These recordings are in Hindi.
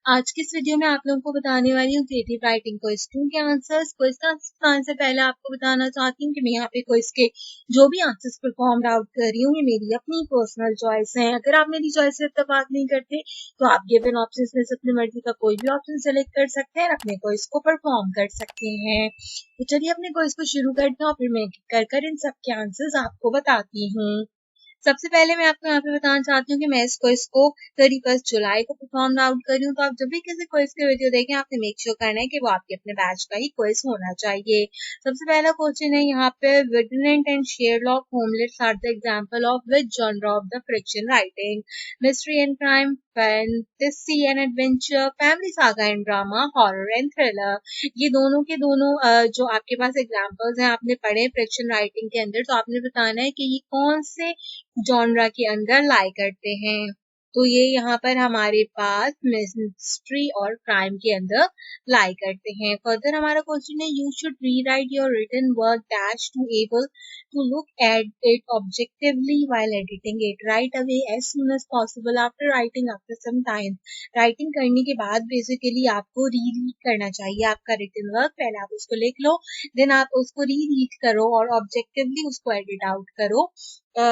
आज की इस वीडियो में आप लोगों को बताने वाली हूँ क्रिएटिव राइटिंग क्विज 2 के आंसर्स। क्विज का आंसर से पहले आपको बताना चाहती हूँ कि मैं यहाँ पे क्विज के जो भी आंसर्स परफॉर्म आउट कर रही हूँ ये मेरी अपनी पर्सनल चॉइस है। अगर आप मेरी चॉइस से इत्तेफाक नहीं करते तो आप गिवन ऑप्शंस में से अपनी मर्जी का कोई भी ऑप्शन सेलेक्ट कर सकते हैं और अपने क्विज को परफॉर्म कर सकते हैं। तो चलिए अपने क्विज को शुरू करते हैं और फिर मैं कर इन सबके आंसर्स आपको बताती हूँ। सबसे पहले मैं आपको यहाँ पे बताना चाहती हूँ कि मैं इस क्विज को 31 जुलाई को परफॉर्म आउट कर रही हूँ। तो आप जब भी किसी क्विज के वीडियो देखें आपने मेक श्योर करना है कि वो आपके अपने बैच का ही क्विज होना चाहिए। सबसे पहला क्वेश्चन है यहाँ पे vigilant and Sherlock Holmes are the example of which genre of the friction writing? Mystery and crime, fantasy and adventure, family saga and drama, horror and thriller. ये दोनों के दोनों जो आपके पास एग्जांपल्स हैं आपने पढ़े फ्रिक्शन राइटिंग के अंदर, तो आपने बताना है कि ये कौन से जॉनरा के अंदर लाई करते हैं। तो ये यहाँ पर हमारे पास मिस्ट्री और क्राइम के अंदर लाई करते हैं। फर्दर हमारा क्वेश्चन है you should rewrite your written work dash to able to look at it objectively while editing it right away as soon as possible after writing after some time। Writing करने के बाद बेसिकली आपको रीड करना चाहिए आपका रिटन वर्क। पहले आप उसको लिख लो, देन आप उसको रीड करो और ऑब्जेक्टिवली उसको एडिट आउट करो।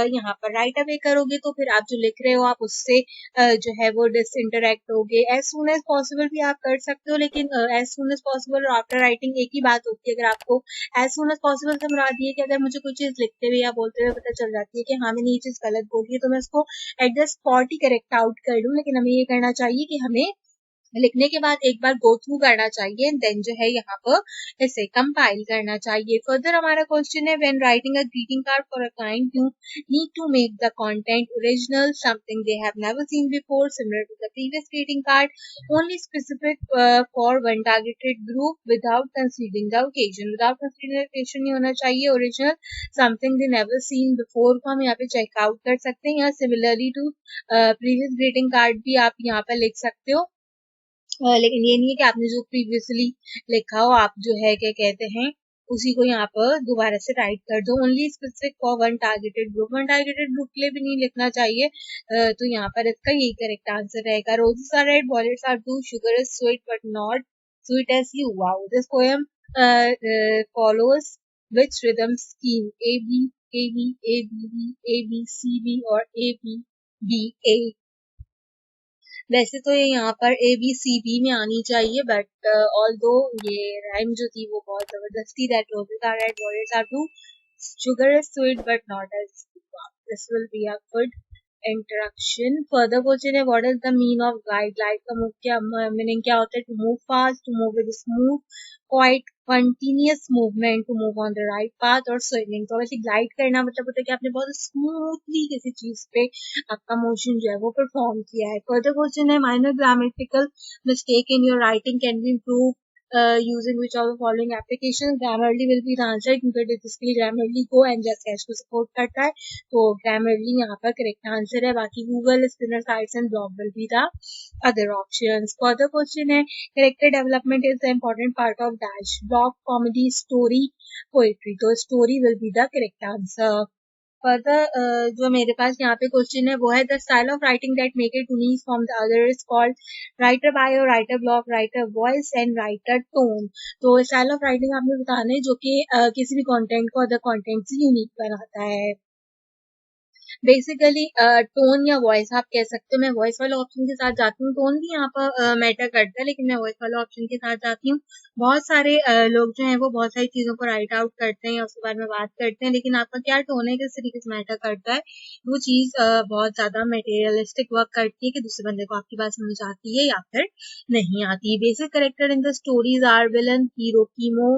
यहाँ पर राइट अवे करोगे तो फिर आप जो लिख रहे हो आप उससे जो है वो डिसइंटरेक्ट होगे। एज सुन एज पॉसिबल भी आप कर सकते हो, लेकिन एज सुन एज पॉसिबल और आफ्टर राइटिंग एक ही बात होती है। अगर आपको एज सुन एज पॉसिबल से मुराद ये कि अगर मुझे कोई चीज लिखते हुए या बोलते हुए पता चल जाती है कि हाँ मैंने ये चीज गलत बोली है तो मैं उसको at the spot he correct out कर लूँ, लेकिन हमें ये करना चाहिए कि हमें लिखने के बाद एक बार गो थ्रू करना चाहिए एंड देन जो है यहाँ पर इसे कंपाइल करना चाहिए। फर्दर हमारा क्वेश्चन है when writing a greeting card for a client you need to make the content original, something they have never seen before, similar to the previous greeting card, only specific for one targeted group, without considering the occasion. Without considering the occasion नहीं होना चाहिए, original, something they never seen before को हम यहाँ पे चेकआउट कर सकते हैं, या similarly to previous greeting card भी आप यहाँ पर लिख सकते हो। लेकिन ये नहीं है कि आपने जो प्रीवियसली लिखा हो आप जो है क्या कहते हैं उसी को यहाँ पर दोबारा से राइट कर दो। Only specific for one targeted group, one targeted group के लिए भी नहीं लिखना चाहिए। तो यहाँ पर इसका यही करेक्ट आंसर रहेगा। Roses are red, violets are blue, sugar is sweet but not sweet as you. Wow, this poem follows which rhythm scheme? A B, A B, A B B, A B C B और ए बी बी ए। वैसे तो ये यहाँ पर ए बी सी बी में आनी चाहिए, बट ऑल दो ये राइम जो थी वो बहुत जबरदस्ती that roses are red, violets are blue, sugar is sweet but not as this will be a good interaction. Further question है what is the mean of glide? Glide का मूव क्या मीनिंग क्या होता है? To move fast, to move with smooth quite continuous movement, to move on the right path और स्विमिंग। तो वैसे ग्लाइड करना मतलब होता है कि आपने बहुत स्मूथली किसी चीज पे आपका मोशन जो है वो परफॉर्म किया है। फर्दर क्वेश्चन है minor grammatical mistake in your writing can be improve using which of the following applications? Grammarly will be the answer क्योंकि जिसके Grammarly को and just cache को सपोर्ट करता है, तो Grammarly यहाँ पर करेक्ट आंसर है। बाकी Google, Spinner Sites and Blog will be the other options. Further question है character development is the important part of dash blog, comedy, story, poetry. तो story will be the correct answer. Further जो मेरे पास यहाँ पे क्वेश्चन है वो है the style of writing that make it unique from the other is called writer bio, writer block, writer voice and writer tone. तो स्टाइल ऑफ राइटिंग आपने बताना है जो कि किसी भी कंटेंट को अदर कंटेंट से यूनिक बनाता है। बेसिकली टोन या वॉइस आप कह सकते हो। मैं वॉइस वाले ऑप्शन के साथ जाती हूँ, टोन भी यहाँ पर मैटर करता है लेकिन मैं वॉइस वाले ऑप्शन के साथ जाती हूँ। बहुत सारे लोग जो हैं वो बहुत सारी चीज़ों को राइट आउट करते हैं या उसके बारे में बात करते हैं, लेकिन आपका क्या टोन है किस तरीके से मैटर करता है। वो चीज़ बहुत ज़्यादा मटेरियलिस्टिक वर्क करती है कि दूसरे बंदे को आपकी बात समझ आती है या फिर नहीं आती। Basic character in the stories are villain, hero, cameo,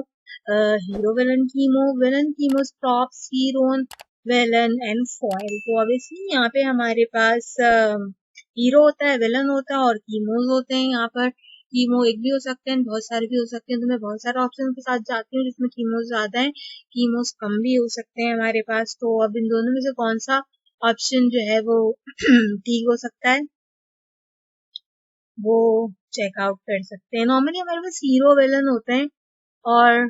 hero villain, cameo, villain, cameo, props, heroine, villain and foil. तो ऑब्वियसली यहाँ पे हमारे पास हीरो होता है, विलन होता है और कीमोज होते हैं। यहाँ पर कीमो एक भी हो सकते हैं, बहुत सारे भी हो सकते हैं, तो मैं बहुत सारे ऑप्शन के साथ जाती हूँ जिसमें कीमोज ज्यादा है, कीमोज कम भी हो सकते हैं हमारे पास। तो अब इन दोनों में से कौन सा ऑप्शन जो है वो ठीक हो सकता है वो चेकआउट कर सकते हैं। नॉर्मली हमारे पास हीरो विलन होते हैं और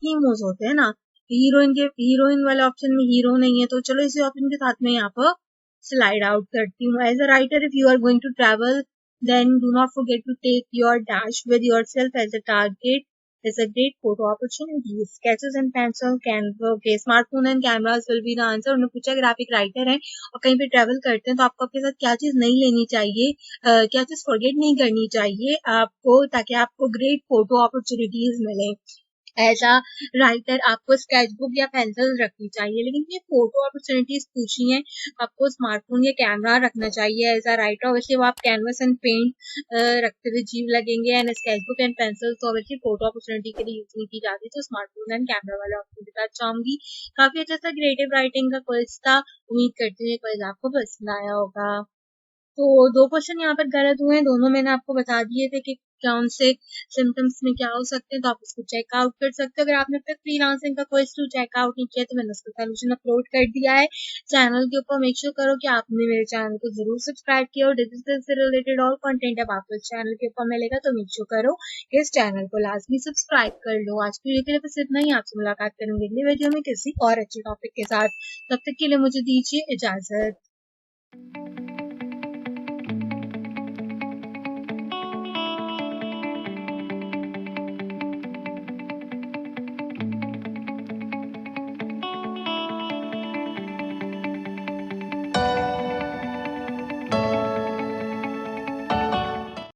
हीरोज होते हैं ना। हीरोइन वाले ऑप्शन में हीरो नहीं है, तो चलो इसी ऑप्शन के साथ में यहाँ पर स्लाइड आउट करती हूँ। As a writer if you are going to travel Then do not forget to take your dash with yourself as a target. Is a great photo opportunity. Sketches and pencil can okay. Smartphone and cameras will be the answer. उन्होंने पूछा अगर आप एक राइटर हैं और कहीं पे ट्रेवल करते हैं तो आपको आपके साथ क्या चीज नहीं लेनी चाहिए, क्या चीज फॉरगेट नहीं करनी चाहिए आपको, ताकि आपको ग्रेट फोटो अपॉर्चुनिटीज मिले। एज अ राइटर आपको स्केचबुक या पेंसिल रखनी चाहिए, लेकिन ये फोटो अपॉर्चुनिटीज पूछी हैं, आपको स्मार्टफोन या कैमरा रखना चाहिए। एज अ राइटर ऑब्वियसली वो आप कैनवस एंड पेंट रखते हुए जीव लगेंगे, एंड स्केचबुक एंड पेंसिल तो ऑब्वियसली फोटो अपॉर्चुनिटी के लिए यूज नहीं की जाती, तो स्मार्टफोन एंड कैमरा वाला ऑप्शन के साथ चाहूंगी। काफी अच्छा सा क्रिएटिव राइटिंग का क्विज था, उम्मीद करती हूँ क्विज आपको पसंद आया होगा। तो 2 क्वेश्चन यहाँ पर गलत हुए हैं, दोनों मैंने आपको बता दिए थे कि कौन से सिम्पटम्स में क्या हो सकते हैं, तो आप उसको चेकआउट कर सकते हो। अगर आपने अब तक फ्रीलांसिंग का क्विज 2 चेकआउट नहीं किया तो मैंने उसका सॉल्यूशन अपलोड कर दिया है चैनल के ऊपर। मेक श्योर करो कि आपने मेरे चैनल को जरूर सब्सक्राइब किया, और डिजिटल से रिलेटेड और कंटेंट अब आपको इस चैनल के ऊपर मिलेगा, तो मेक श्योर करो कि इस चैनल को लाजमी सब्सक्राइब कर लो। आज की वीडियो के लिए बस इतना ही, आपसे मुलाकात करेंगे अगली वीडियो में किसी और अच्छे टॉपिक के साथ। तब तक के लिए मुझे दीजिए इजाजत।